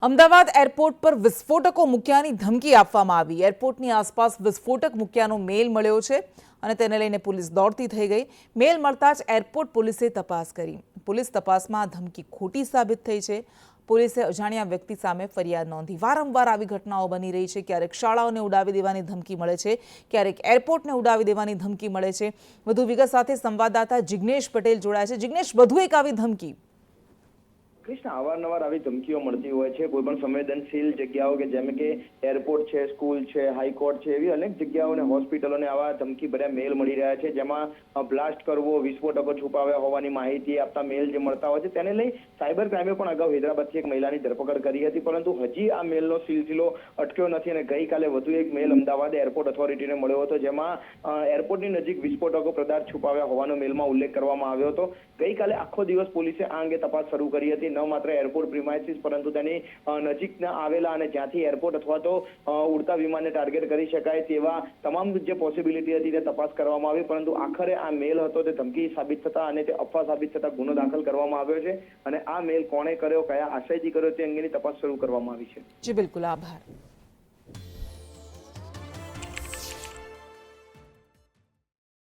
Ahmedabad airport પર વિસ્ફોટકો મૂક્યાની ધમકી આપવામાં આવી। એરપોર્ટની આસપાસ વિસ્ફોટક મૂક્યાનો મેલ મળ્યો છે અને તેને લઈને પોલીસ દોડતી થઈ ગઈ। મેલ મળતા જ એરપોર્ટ પોલીસે તપાસ કરી। પોલીસ તપાસમાં આ ધમકી ખોટી સાબિત થઈ છે। પોલીસે અજાણ્યા વ્યક્તિ સામે ફરિયાદ નોંધી। વારંવાર આવી ઘટનાઓ બની રહી છે। ક્યારેક શાળાઓને ઉડાવી દેવાની ધમકી મળે છે, ક્યારેક એરપોર્ટને ઉડાવી દેવાની ધમકી મળે છે। વધુ વિગત સાથે સંવાદદાતા જિગ્નેશ પટેલ જોડાયા છે। જિગ્નેશ, વધુ એક આવી ધમકી। કૃષ્ણ, અવારનવાર આવી ધમકીઓ મળતી હોય છે। કોઈ પણ સંવેદનશીલ જગ્યાઓ કે જેમ કે એરપોર્ટ છે, સ્કૂલ છે, હાઈકોર્ટ છે, એવી અનેક જગ્યાઓને હોસ્પિટલોને આવા ધમકી ભર્યા મેલ મળી રહ્યા છે, જેમાં બ્લાસ્ટ કરવો, વિસ્ફોટકો છુપાવ્યા હોવાની માહિતી આપતા મેલ જે મળતા હોય છે, તેને લઈ સાયબર ક્રાઇમે પણ અગાઉ હૈદરાબાદથી એક મહિલાની ધરપકડ કરી હતી, પરંતુ હજી આ મેલનો સિલસિલો અટક્યો નથી અને ગઈકાલે વધુ એક મેલ અમદાવાદ એરપોર્ટ ઓથોરિટીને મળ્યો હતો, જેમાં એરપોર્ટની નજીક વિસ્ફોટકો પદાર્થ છુપાવ્યા હોવાનો મેલમાં ઉલ્લેખ કરવામાં આવ્યો હતો। ગઈકાલે આખો દિવસ પોલીસે આ અંગે તપાસ શરૂ કરી હતી। ન માત્ર એરપોર્ટ પ્રિમાઇસીસ પરંતુ તેની નજીકના આવેલા અને જ્યાંથી એરપોર્ટ અથવા તો ઉડતા વિમાનને ટાર્ગેટ કરી શકાય તેવા તમામ જે પોસિબિલિટી હતી તે તપાસ કરવામાં આવી, પરંતુ આખરે આ મેલ હતો તે ધમકી સાબિત થતા અને તે અફવા સાબિત થતા ગુનો દાખલ કરવામાં આવ્યો છે અને આ મેલ કોણે કર્યો, કયા આશયથી કર્યો તે અંગેની તપાસ શરૂ કરવામાં આવી છે। જી બિલકુલ, આભાર।